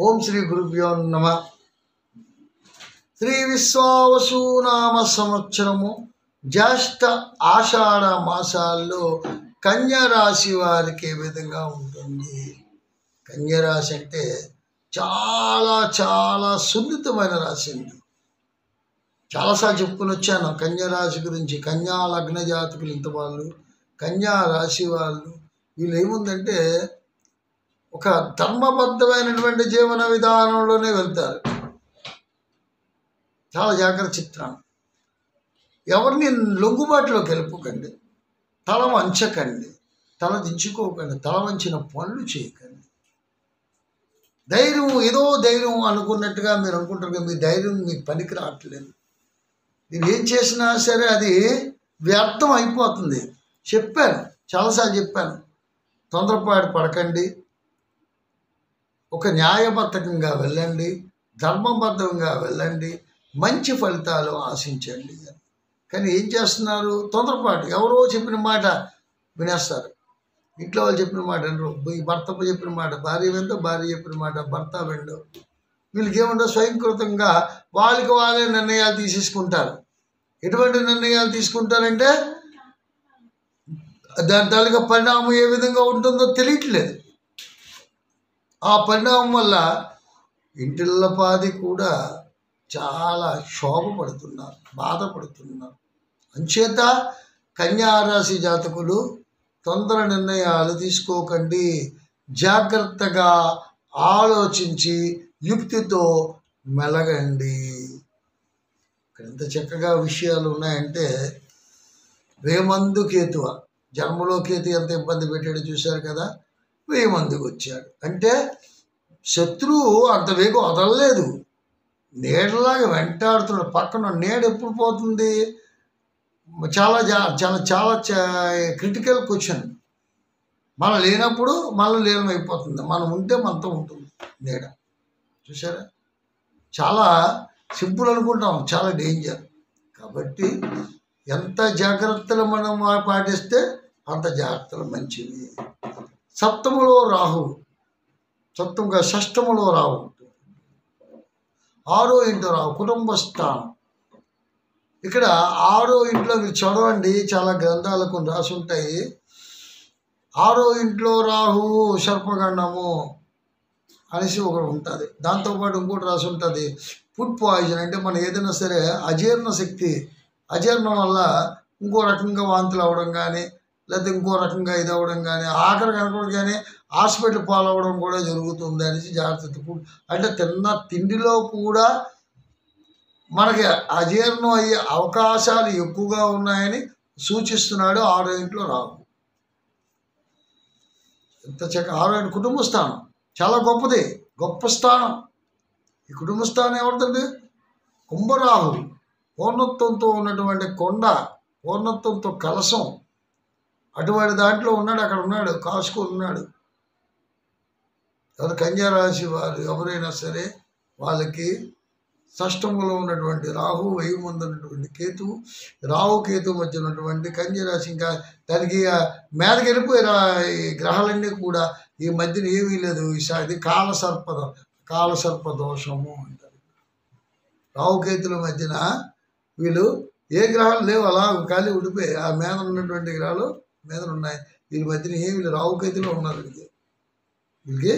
ఓం శ్రీ గురుభ్యో నమ. శ్రీ విశ్వావసునామ సంవత్సరము జ్యేష్ఠ ఆషాఢ మాసాల్లో కన్యా రాశి వారికి ఏ విధంగా ఉంటుంది? కన్యా రాశి అంటే చాలా చాలా సున్నితమైన రాశి అండి. చాలాసార్లు చెప్పుకొని వచ్చాను కన్యా రాశి గురించి. కన్యా లగ్న జాతకులు ఇంత వాళ్ళు, కన్యా రాశి వాళ్ళు, వీళ్ళు ఏముందంటే ఒక ధర్మబద్ధమైనటువంటి జీవన విధానంలోనే వెళ్తారు. చాలా జాగ్రత్త చిత్రం. ఎవరిని లొంగుబాటులోకి వెళ్ళిపోకండి, తల వంచకండి, తల దించుకోకండి, తల వంచిన పనులు చేయకండి. ధైర్యం ఏదో ధైర్యం అనుకున్నట్టుగా మీరు అనుకుంటారు కదా, మీ ధైర్యం మీకు పనికి రావట్లేదు. మీరు ఏం చేసినా సరే అది వ్యర్థం అయిపోతుంది. చెప్పాను, చాలాసార్లు చెప్పాను, తొందరపాటు పడకండి, ఒక న్యాయబద్ధంగా వెళ్ళండి, ధర్మబద్ధంగా వెళ్ళండి, మంచి ఫలితాలు ఆశించండి. కానీ ఏం చేస్తున్నారు? తొందరపాటు. ఎవరో చెప్పిన మాట వినేస్తారు. ఇంట్లో వాళ్ళు చెప్పిన మాట వినరు. ఈ భర్త చెప్పిన మాట భార్య విందో, భార్య చెప్పిన మాట భర్త వినడు. వీళ్ళకి ఏమంటారు? స్వయంకృతంగా వాళ్ళకి వాళ్ళే నిర్ణయాలు తీసేసుకుంటారు. ఎటువంటి నిర్ణయాలు తీసుకుంటారంటే దానికి పరిణామం ఏ విధంగా ఉంటుందో తెలియట్లేదు. ఆ పరిణామం వల్ల ఇంటిల్లపాది కూడా చాలా శోభపడుతున్నారు, బాధపడుతున్నారు. అంచేత కన్యారాశి జాతకులు తొందర నిర్ణయాలు తీసుకోకండి. జాగ్రత్తగా ఆలోచించి యుక్తితో మెలగండి. ఎంత చక్కగా విషయాలు ఉన్నాయంటే, వేమందు కేతువ, జన్మలో కేతు ఎంత ఇబ్బంది పెట్టాడో చూశారు కదా. వేమందుకు వచ్చాడు అంటే శత్రువు అంత వేగం వదలలేదు, నీడలాగా వెంటాడుతున్నాడు. పక్కన నీడ ఎప్పుడు పోతుంది? చాలా చాలా చాలా క్రిటికల్ క్వశ్చన్. మనం లేనప్పుడు మనం లీనమైపోతుంది, మనం ఉంటే మనతో ఉంటుంది నీడ. చూసారా? చాలా సింపుల్ అనుకుంటాం, చాలా డేంజర్. కాబట్టి ఎంత జాగ్రత్తలు మనం పాటిస్తే అంత జాగ్రత్తలు మంచివి. సప్తములో రాహు, సప్తముగా షష్టములో రాహు, 6వ ఇంట్లో రాహు, కుటుంబ స్థానం. ఇక్కడ 6వ ఇంట్లో మీరు చదవండి, చాలా గ్రంథాలకు రాసి ఉంటాయి. 6వ ఇంట్లో రాహు సర్పగండము అనేసి ఒకటి ఉంటుంది. దాంతోపాటు ఇంకోటి రాసి ఉంటుంది, ఫుడ్ పాయిజన్. అంటే మనం ఏదైనా సరే అజీర్ణ శక్తి, అజీర్ణం వల్ల ఇంకో రకంగా వాంతులు అవ్వడం కానీ, లేకపోతే ఇంకో రకంగా ఇది అవ్వడం కానీ, ఆఖరి కనుకోవడం కానీ హాస్పిటల్ పాలవ్వడం కూడా జరుగుతుంది అనేసి జాగ్రత్త. అంటే తిన్న తిండిలో కూడా మనకి అజీర్ణం అయ్యే అవకాశాలు ఎక్కువగా ఉన్నాయని సూచిస్తున్నాడు 6వ ఇంట్లో రాహు. ఎంత చక్క 6వ ఇంటి కుటుంబ స్థానం చాలా గొప్పది, గొప్ప స్థానం. ఈ కుటుంబ స్థానం ఎవరిదండి? కుంభరాహు, పూర్ణత్వంతో ఉన్నటువంటి కొండ, పూర్ణత్వంతో కలశం, అటువంటి దాంట్లో ఉన్నాడు. అక్కడ ఉన్నాడు, కాసుకొని ఉన్నాడు. ఎవరు? కన్యా రాశి వారు ఎవరైనా సరే వాళ్ళకి షష్టములో ఉన్నటువంటి రాహు, వెయ్యి ముందు ఉన్నటువంటి కేతు, రాహు కేతు మధ్య ఉన్నటువంటి కన్యా రాశి, ఇంకా దానికి మీదకి వెళ్ళిపోయి ఈ గ్రహాలన్నీ కూడా ఈ మధ్యన ఏమీ లేదు. ఇది కాలసర్ప దోషము అంటారు. రాహుకేతుల మధ్యన వీళ్ళు ఏ గ్రహాలు లేవు, అలా ఖాళీ ఉండిపోయి ఆ మీద ఉన్నటువంటి గ్రహాలు మీద ఉన్నాయి. వీళ్ళ మధ్యన ఏమి రాహుకేతులు ఉన్నారు. వీళ్ళకి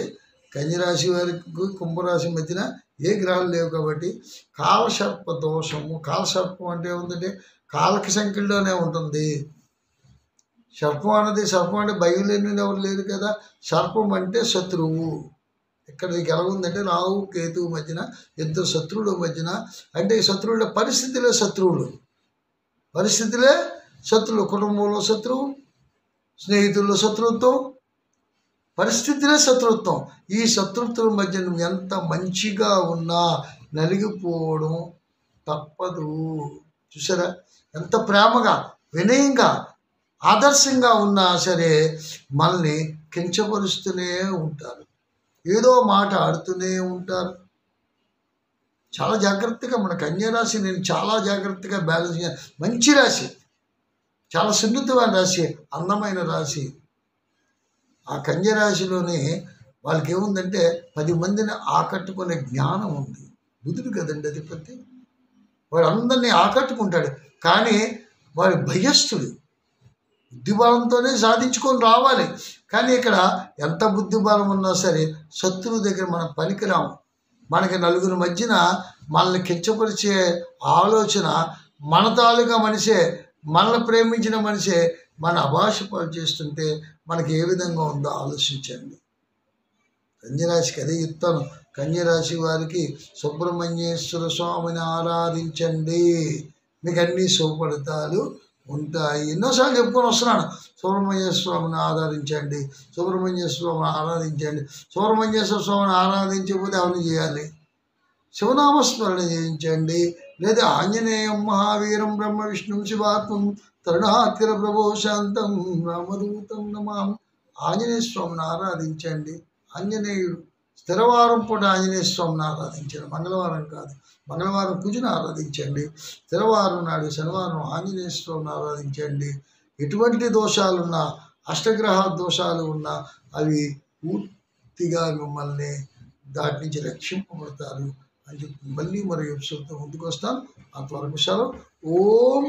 కన్యరాశి వారికి కుంభరాశి మధ్యన ఏ గ్రహాలు లేవు కాబట్టి కాలసర్ప దోషము. కాలసర్పం అంటే ఏముందంటే కాలకి సంఖ్యలోనే ఉంటుంది. సర్పం అంటే భయం లేని ఎవరు లేరు కదా. సర్పం అంటే శత్రువు. ఇక్కడ నీకు ఎలా ఉందంటే రాహు కేతువు మధ్యన ఇద్దరు శత్రువుల మధ్యన, అంటే ఈ శత్రువుల పరిస్థితులే శత్రువులు, కుటుంబంలో శత్రువు, స్నేహితుల్లో శత్రుత్వం, పరిస్థితులే శత్రుత్వం. ఈ శత్రుత్వం మధ్య నువ్వు ఎంత మంచిగా ఉన్నా నలిగిపోవడం తప్పదు. చూసారా? ఎంత ప్రేమగా, వినయంగా, ఆదర్శంగా ఉన్నా సరే మనల్ని కించపరుస్తూనే ఉంటారు, ఏదో మాట ఆడుతూనే ఉంటారు. చాలా జాగ్రత్తగా మన కన్యా రాశి నేను చాలా జాగ్రత్తగా బ్యాలెన్స్, మంచి రాశి, చాలా సున్నితమైన రాశి, అందమైన రాశి. ఆ కన్యా రాశిలోనే వాళ్ళకి ఏముందంటే 10 మందిని ఆకట్టుకునే జ్ఞానం ఉంది. బుధుడు కదండి అధిపతి, వాడు అందరినీ ఆకట్టుకుంటాడు. కానీ వాడు భయస్థుడు, బుద్ధిబలంతోనే సాధించుకొని రావాలి. కానీ ఇక్కడ ఎంత బుద్ధిబలం ఉన్నా సరే శత్రువు దగ్గర మనం పనికిరాము. మనకి నలుగురి మధ్యన మనల్ని కించపరిచే ఆలోచన, మన తాలూకా మనిషే, మనల్ని ప్రేమించిన మనిషే మన అభాషపాలు చేస్తుంటే మనకి ఏ విధంగా ఉందో ఆలోచించండి. కన్యరాశికి అదే చెప్తాను. కన్యరాశి వారికి సుబ్రహ్మణ్యేశ్వర స్వామిని ఆరాధించండి, మీకు అన్ని శుభఫలితాలు ఉంటాయి. ఎన్నోసార్లు చెప్పుకొని వస్తున్నాను. సుబ్రహ్మణ్యేశ్వర స్వామిని ఆరాధించండి, సుబ్రహ్మణ్యేశ్వర స్వామిని ఆరాధించండి. సుబ్రహ్మణ్యేశ్వర స్వామిని ఆరాధించకపోతే అవన్నీ చేయాలి. శివనామస్మరణ చేయించండి, లేదా ఆంజనేయం మహావీరం బ్రహ్మ విష్ణుం శివాత్మం తరుణాత్కర ప్రభో శాంతం రామదూతం నమామి. ఆంజనేయ స్వామిని ఆరాధించండి. ఆంజనేయుడు స్థిరవారం పూట ఆంజనేయ స్వామిని ఆరాధించండి, మంగళవారం కాదు. మంగళవారం పూజను ఆరాధించండి, స్థిరవారం నాడు శనివారం ఆంజనేయ స్వామిని ఆరాధించండి. ఎటువంటి దోషాలున్నా, అష్టగ్రహ దోషాలు ఉన్నా అవి పూర్తిగా మిమ్మల్ని దాటి నుంచి రక్షింపబడతారు అని చెప్పి మళ్ళీ మరి ఎపిసోడ్తో ముందుకు వస్తాను. అంతవరకు సెలవు. ఓం